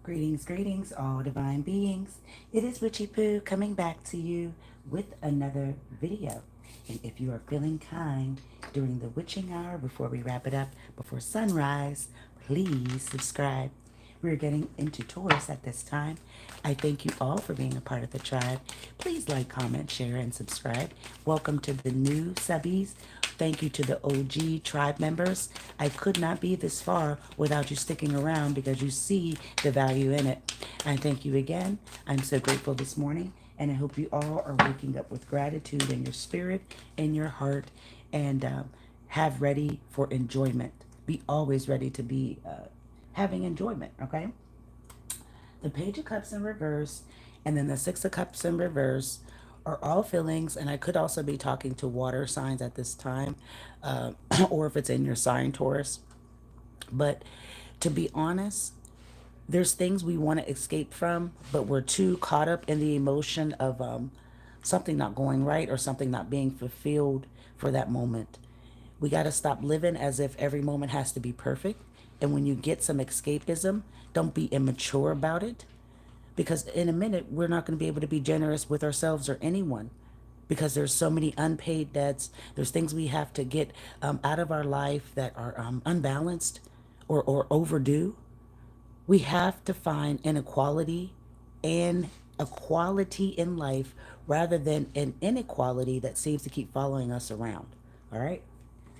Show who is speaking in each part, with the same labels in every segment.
Speaker 1: Greetings, all divine beings. It is ꫻ᴗꫝ coming back to you with another video. And if you are feeling kind during the witching hour before we wrap it up, before sunrise, please subscribe. We're getting into Taurus at this time. I thank you all for being a part of the tribe. Please like, comment, share, and subscribe. Welcome to the new subbies. Thank you to the OG tribe members. I could not be this far without you sticking around because you see the value in it. And thank you again. I'm so grateful this morning, and I hope you all are waking up with gratitude in your spirit, in your heart, and have ready for enjoyment. Be always ready to be having enjoyment, okay? The Page of Cups in reverse and then the Six of Cups in reverse are all feelings, and I could also be talking to water signs at this time, or if it's in your sign, Taurus. But to be honest, there's things we want to escape from, but we're too caught up in the emotion of something not going right or something not being fulfilled for that moment. We got to stop living as if every moment has to be perfect. And when you get some escapism, don't be immature about it. Because in a minute, we're not going to be able to be generous with ourselves or anyone. Because there's so many unpaid debts. There's things we have to get out of our life that are unbalanced or overdue. We have to find inequality and equality in life rather than an inequality that seems to keep following us around. All right?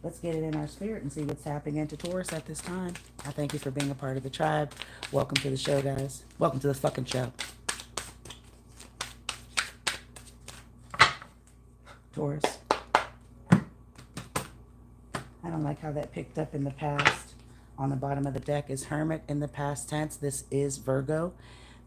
Speaker 1: Let's get it in our spirit and see what's happening into Taurus at this time. I thank you for being a part of the tribe. Welcome to the show, guys. Welcome to the fucking show. Taurus. I don't like how that picked up in the past. On the bottom of the deck is Hermit in the past tense. This is Virgo.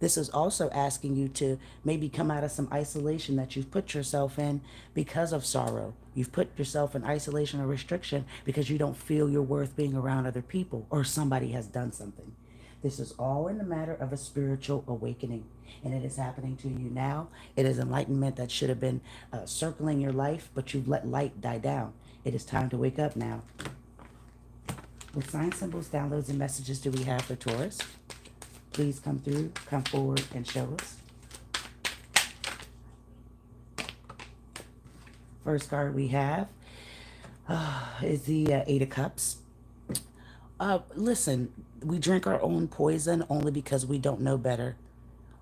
Speaker 1: This is also asking you to maybe come out of some isolation that you've put yourself in because of sorrow. You've put yourself in isolation or restriction because you don't feel your worth being around other people or somebody has done something. This is all in the matter of a spiritual awakening, and it is happening to you now. It is enlightenment that should have been circling your life, but you've let light die down. It is time to wake up now. What sign symbols, downloads, and messages do we have for Taurus? Please come through, come forward, and show us. First card we have is the Eight of Cups. Listen, we drink our own poison only because we don't know better.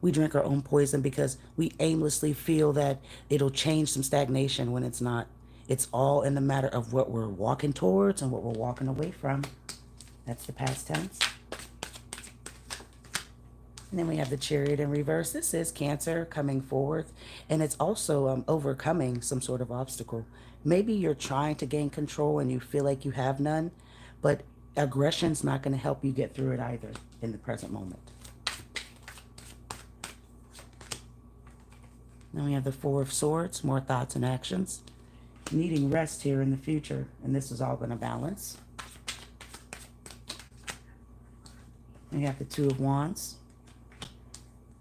Speaker 1: We drink our own poison because we aimlessly feel that it'll change some stagnation when it's not. It's all in the matter of what we're walking towards and what we're walking away from. That's the past tense. And then we have the Chariot in reverse. This is Cancer coming forth, and it's also overcoming some sort of obstacle. Maybe you're trying to gain control and you feel like you have none, but aggression's not going to help you get through it either in the present moment. Then we have the Four of Swords, more thoughts and actions. Needing rest here in the future, and this is all going to balance. We have the Two of Wands.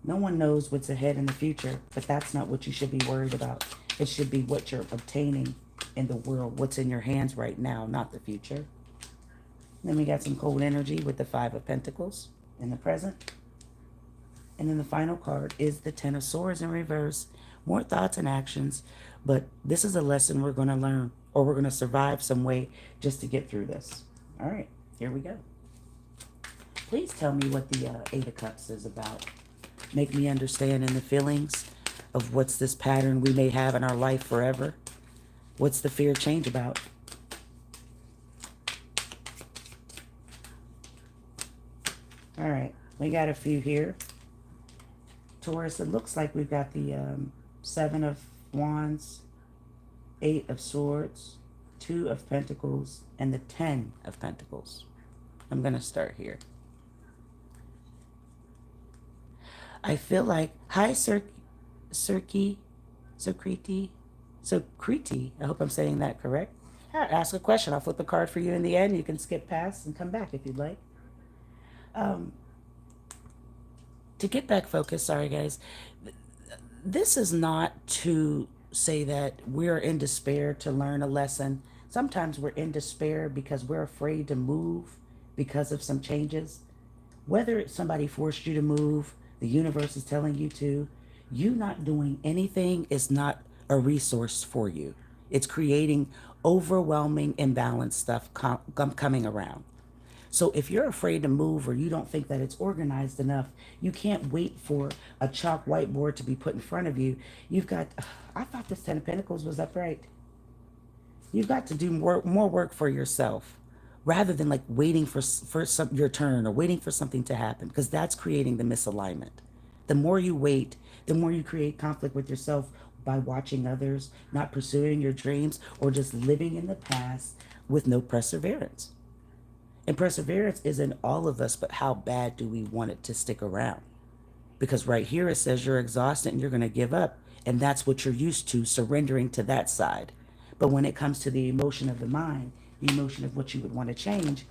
Speaker 1: No one knows what's ahead in the future, but that's not what you should be worried about. It should be what you're obtaining in the world, what's in your hands right now, not the future. Then we got some cold energy with the Five of Pentacles in the present. And then the final card is the Ten of Swords in reverse. More thoughts and actions, but this is a lesson we're going to learn, or we're going to survive some way just to get through this. All right, here we go. Please tell me what the Eight of Cups is about. Make me understand in the feelings of what's this pattern we may have in our life forever. What's the fear change about? All right, we got a few here. Taurus, it looks like we've got the Seven of Wands, Eight of Swords, Two of Pentacles, and the Ten of Pentacles. I'm going to start here. I feel like, hi, ꫻ᴗꫝ. I hope I'm saying that correct. Ask a question. I'll flip a card for you in the end. You can skip past and come back if you'd like. To get back focused, sorry guys, this is not to say that we're in despair to learn a lesson. Sometimes we're in despair because we're afraid to move because of some changes. Whether somebody forced you to move, the universe is telling you to, you not doing anything is not a resource for you. It's creating overwhelming imbalanced stuff coming around. So if you're afraid to move or you don't think that it's organized enough, you can't wait for a chalk whiteboard to be put in front of you. You've got, I thought this Ten of Pentacles was upright. You've got to do more work for yourself rather than like waiting for your turn or waiting for something to happen, because that's creating the misalignment. The more you wait, the more you create conflict with yourself by watching others, not pursuing your dreams, or just living in the past with no perseverance. And perseverance isn't all of us, but how bad do we want it to stick around? Because right here it says you're exhausted and you're going to give up. And that's what you're used to, surrendering to that side. But when it comes to the emotion of the mind, the emotion of what you would want to change,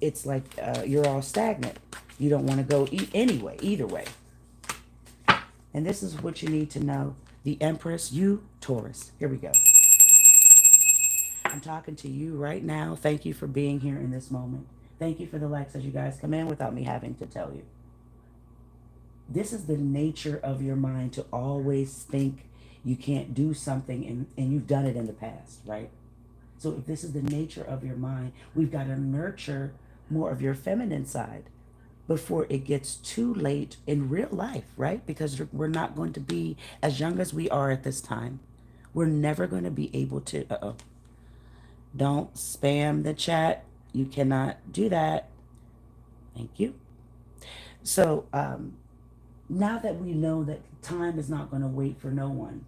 Speaker 1: it's like you're all stagnant. You don't want to go anyway, either way. And this is what you need to know. The Empress, you, Taurus. Here we go. I'm talking to you right now. Thank you for being here in this moment. Thank you for the likes as you guys come in without me having to tell you. This is the nature of your mind, to always think you can't do something, and you've done it in the past, right? So if this is the nature of your mind, we've got to nurture more of your feminine side before it gets too late in real life, right? Because we're not going to be as young as we are at this time. We're never going to be able to, don't spam the chat. You cannot do that. Thank you. So now that we know that time is not going to wait for no one,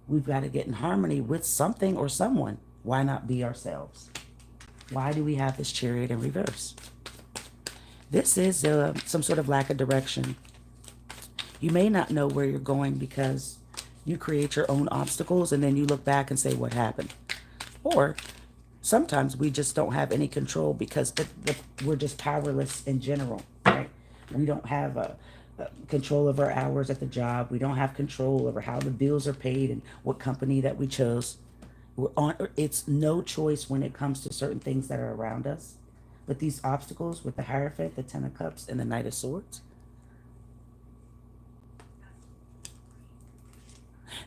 Speaker 1: we've got to get in harmony with something or someone. Why not be ourselves? Why do we have this Chariot in reverse? This is some sort of lack of direction. You may not know where you're going because you create your own obstacles and then you look back and say, what happened? Or sometimes we just don't have any control because we're just powerless in general, right? We don't have control of our hours at the job. We don't have control over how the bills are paid and what company that we chose. It's no choice when it comes to certain things that are around us. But these obstacles with the Hierophant, the Ten of Cups, and the Knight of Swords,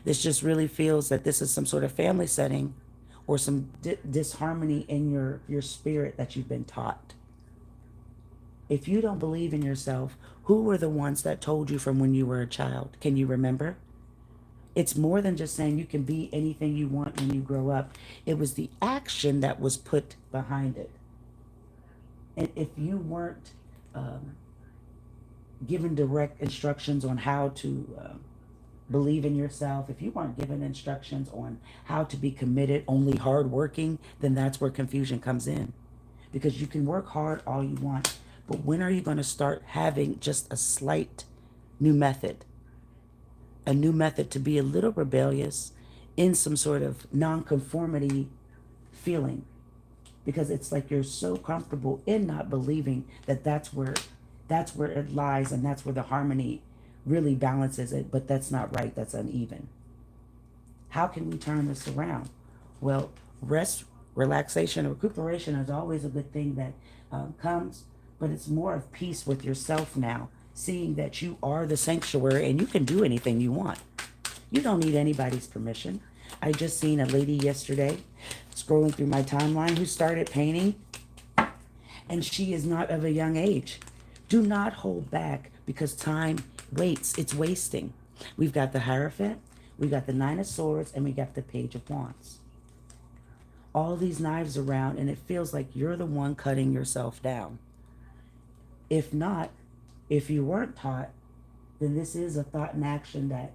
Speaker 1: this just really feels that this is some sort of family setting or some disharmony in your spirit that you've been taught. If you don't believe in yourself, who were the ones that told you from when you were a child? Can you remember? It's more than just saying you can be anything you want when you grow up. It was the action that was put behind it. And if you weren't given direct instructions on how to believe in yourself, if you weren't given instructions on how to be committed, only hardworking, then that's where confusion comes in. Because you can work hard all you want, but when are you going to start having just a slight new method? A new method to be a little rebellious in some sort of non-conformity feeling. Because it's like you're so comfortable in not believing that that's where it lies, and that's where the harmony really balances it. But that's not right. That's uneven. How can we turn this around? Well, rest, relaxation, recuperation is always a good thing that comes, but it's more of peace with yourself now, seeing that you are the sanctuary and you can do anything you want. You don't need anybody's permission. I just seen a lady yesterday scrolling through my timeline who started painting, and she is not of a young age. Do not hold back, because time waits. It's wasting. We've got the Hierophant, we got the Nine of Swords, and we got the Page of Wands. All these knives around, and it feels like you're the one cutting yourself down. If not, if you weren't taught, then this is a thought and action that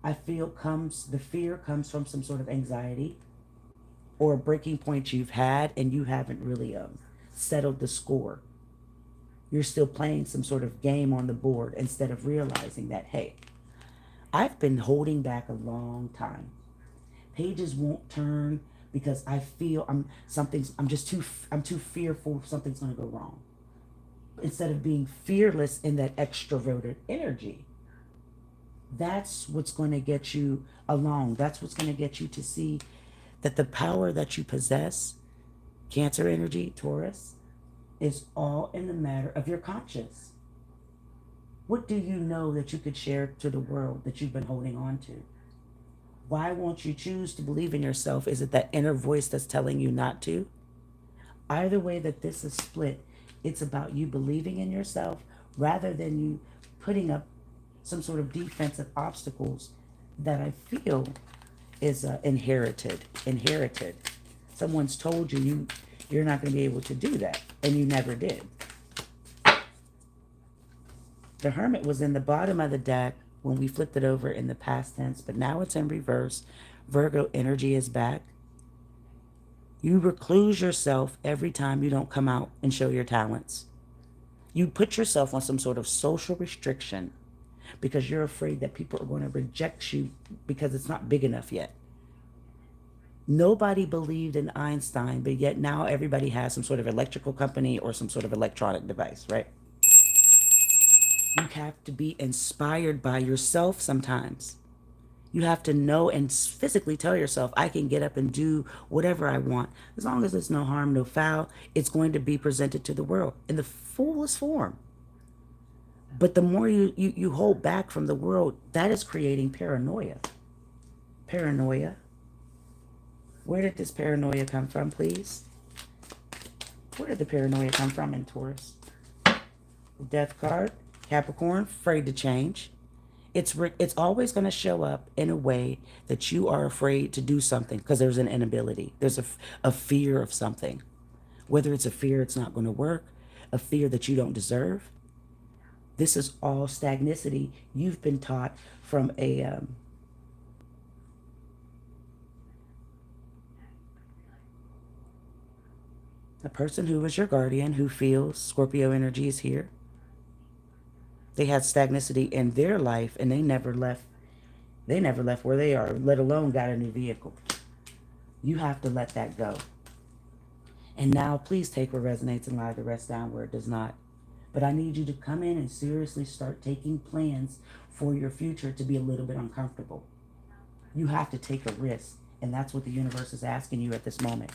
Speaker 1: I feel the fear comes from some sort of anxiety or a breaking point you've had and you haven't really settled the score. You're still playing some sort of game on the board instead of realizing that, hey, I've been holding back a long time. Pages won't turn because I feel I'm too fearful something's going to go wrong. Instead of being fearless in that extroverted energy, that's what's going to get you along. That's what's going to get you to see that the power that you possess, Cancer energy, Taurus, It's all in the matter of your conscience. What do you know that you could share to the world that you've been holding on to? Why won't you choose to believe in yourself? Is it that inner voice that's telling you not to? Either way that this is split, it's about you believing in yourself rather than you putting up some sort of defensive obstacles that I feel is inherited. Someone's told you're not going to be able to do that, and you never did. The Hermit was in the bottom of the deck when we flipped it over in the past tense, but now it's in reverse. Virgo energy is back. You recluse yourself every time you don't come out and show your talents. You put yourself on some sort of social restriction because you're afraid that people are going to reject you because it's not big enough yet. Nobody believed in Einstein, but yet now everybody has some sort of electrical company or some sort of electronic device, right? You have to be inspired by yourself sometimes. You have to know and physically tell yourself, I can get up and do whatever I want. As long as there's no harm, no foul, it's going to be presented to the world in the fullest form. But the more you hold back from the world, that is creating paranoia. Paranoia. Where did this paranoia come from, please? Where did the paranoia come from in Taurus? The Death card, Capricorn, afraid to change. It's always going to show up in a way that you are afraid to do something because there's an inability. There's a fear of something. Whether it's a fear it's not going to work, a fear that you don't deserve. This is all stagnicity. You've been taught from a person who was your guardian who feels Scorpio energy is here. They had stagnicity in their life and they never left. They never left where they are, let alone got a new vehicle. You have to let that go. And now please take what resonates and lie the rest down where it does not. But I need you to come in and seriously start taking plans for your future to be a little bit uncomfortable. You have to take a risk. And that's what the universe is asking you at this moment.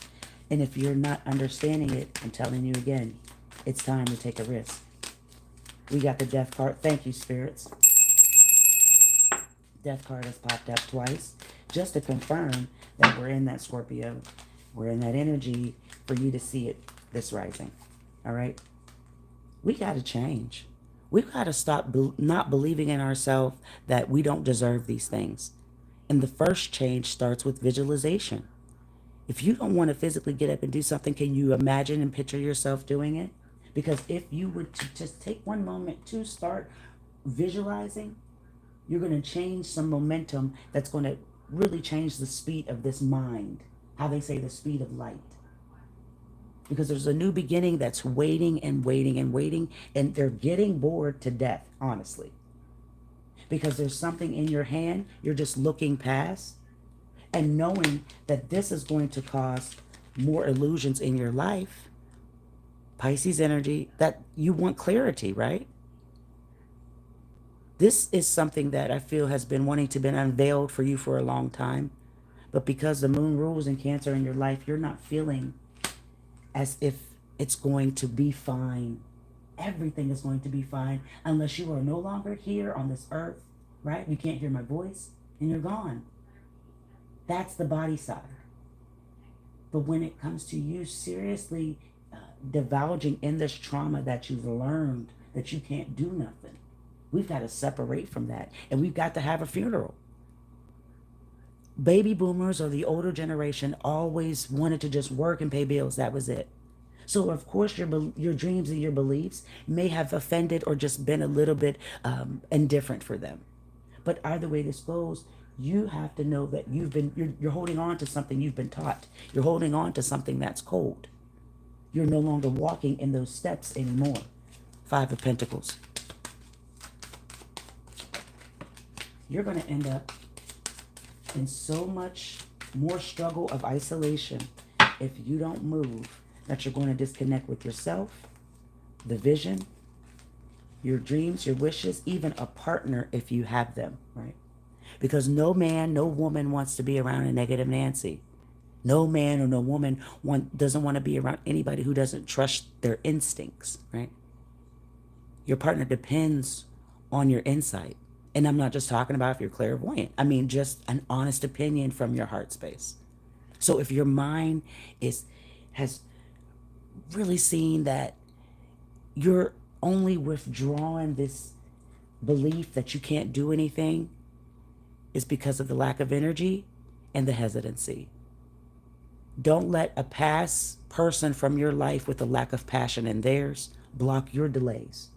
Speaker 1: And if you're not understanding it, I'm telling you again, it's time to take a risk. We got the Death card. Thank you, spirits. Death card has popped up twice just to confirm that we're in that Scorpio. We're in that energy for you to see it this rising. All right? We got to change. We've got to stop not believing in ourselves that we don't deserve these things. And the first change starts with visualization. If you don't want to physically get up and do something, can you imagine and picture yourself doing it? Because if you would just take one moment to start visualizing, you're going to change some momentum that's going to really change the speed of this mind. How they say the speed of light. Because there's a new beginning that's waiting and waiting and waiting, and they're getting bored to death, honestly. Because there's something in your hand you're just looking past and knowing that this is going to cause more illusions in your life. Pisces energy, that you want clarity, right? This is something that I feel has been wanting to be unveiled for you for a long time. But because the moon rules in Cancer in your life, you're not feeling as if it's going to be fine. Everything is going to be fine unless you are no longer here on this earth, right? You can't hear my voice and you're gone. That's the body side. But when it comes to you seriously divulging in this trauma that you've learned that you can't do nothing, we've got to separate from that, and we've got to have a funeral. Baby boomers or the older generation always wanted to just work and pay bills. That was it. So of course your dreams and your beliefs may have offended or just been a little bit indifferent for them. But either way this goes, you have to know that you're holding on to something you've been taught. You're holding on to something that's cold. You're no longer walking in those steps anymore. 5 of Pentacles. You're going to end up in so much more struggle of isolation if you don't move that you're going to disconnect with yourself, the vision, your dreams, your wishes, even a partner if you have them, right? Because no man, no woman wants to be around a negative Nancy. No man or no woman doesn't want to be around anybody who doesn't trust their instincts, right? Your partner depends on your insight. And I'm not just talking about if you're clairvoyant. I mean, just an honest opinion from your heart space. So if your mind has really seen that you're only withdrawing this belief that you can't do anything, is because of the lack of energy and the hesitancy. Don't let a past person from your life with a lack of passion in theirs block your delays.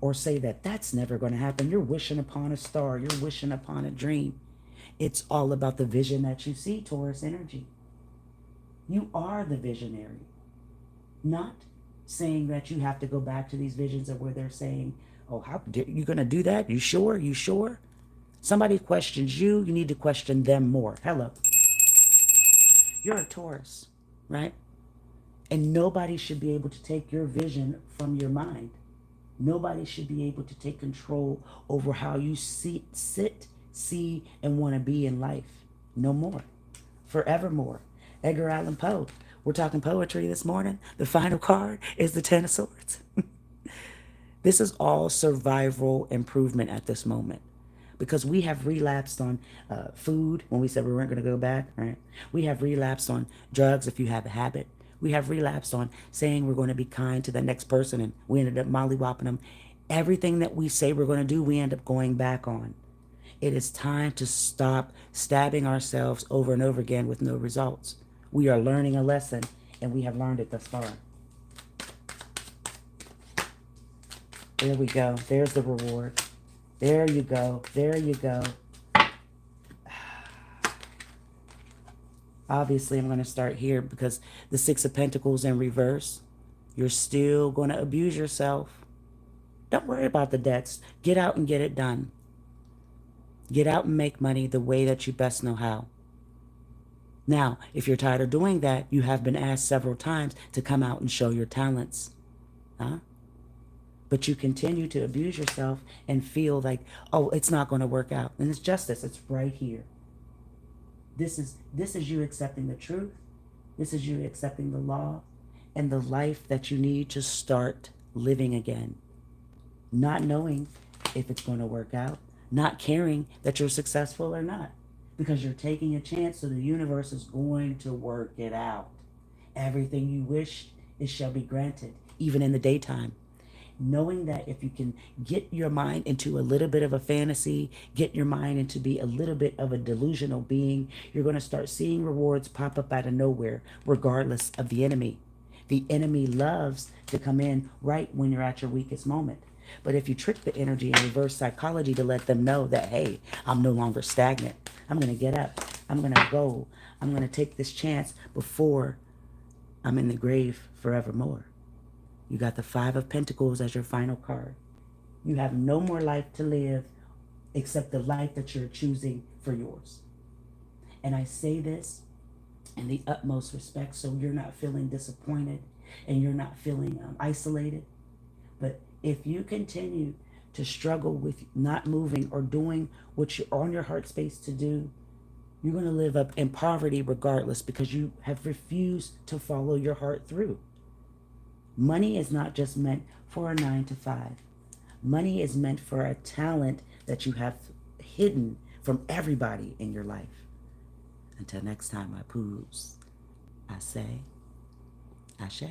Speaker 1: Or say that that's never going to happen. You're wishing upon a star. You're wishing upon a dream. It's all about the vision that you see, Taurus energy. You are the visionary. Not saying that you have to go back to these visions of where they're saying, oh, how you going to do that? You sure? You sure? Somebody questions you, you need to question them more. Hello. You're a Taurus, right? And nobody should be able to take your vision from your mind. Nobody should be able to take control over how you sit, see, and want to be in life. No more. Forevermore. Edgar Allan Poe. We're talking poetry this morning. The final card is the Ten of Swords. This is all survival improvement at this moment, because we have relapsed on food when we said we weren't going to go back, right? We have relapsed on drugs if you have a habit. We have relapsed on saying we're going to be kind to the next person, and we ended up mollywopping them. Everything that we say we're going to do, we end up going back on. It is time to stop stabbing ourselves over and over again with no results. We are learning a lesson, and we have learned it thus far. There we go. There's the reward. There you go. There you go. Obviously, I'm going to start here because the Six of Pentacles in reverse. You're still going to abuse yourself. Don't worry about the debts. Get out and get it done. Get out and make money the way that you best know how. Now, if you're tired of doing that, you have been asked several times to come out and show your talents. Huh? But you continue to abuse yourself and feel like, oh, it's not going to work out. And it's justice. It's right here. This is you accepting the truth. This is you accepting the law and the life that you need to start living again. Not knowing if it's going to work out. Not caring that you're successful or not. Because you're taking a chance, so the universe is going to work it out. Everything you wish, it shall be granted, even in the daytime. Knowing that if you can get your mind into a little bit of a fantasy, get your mind into be a little bit of a delusional being, you're going to start seeing rewards pop up out of nowhere, regardless of the enemy. The enemy loves to come in right when you're at your weakest moment. But if you trick the energy in reverse psychology to let them know that, hey, I'm no longer stagnant. I'm going to get up. I'm going to go. I'm going to take this chance before I'm in the grave forevermore. You got the Five of Pentacles as your final card. You have no more life to live except the life that you're choosing for yours. And I say this in the utmost respect so you're not feeling disappointed and you're not feeling isolated. But if you continue to struggle with not moving or doing what you're on your heart space to do, you're going to live up in poverty regardless, because you have refused to follow your heart through. Money is not just meant for a 9-to-5. Money is meant for a talent that you have hidden from everybody in your life. Until next time, my poos, I say, Ashe.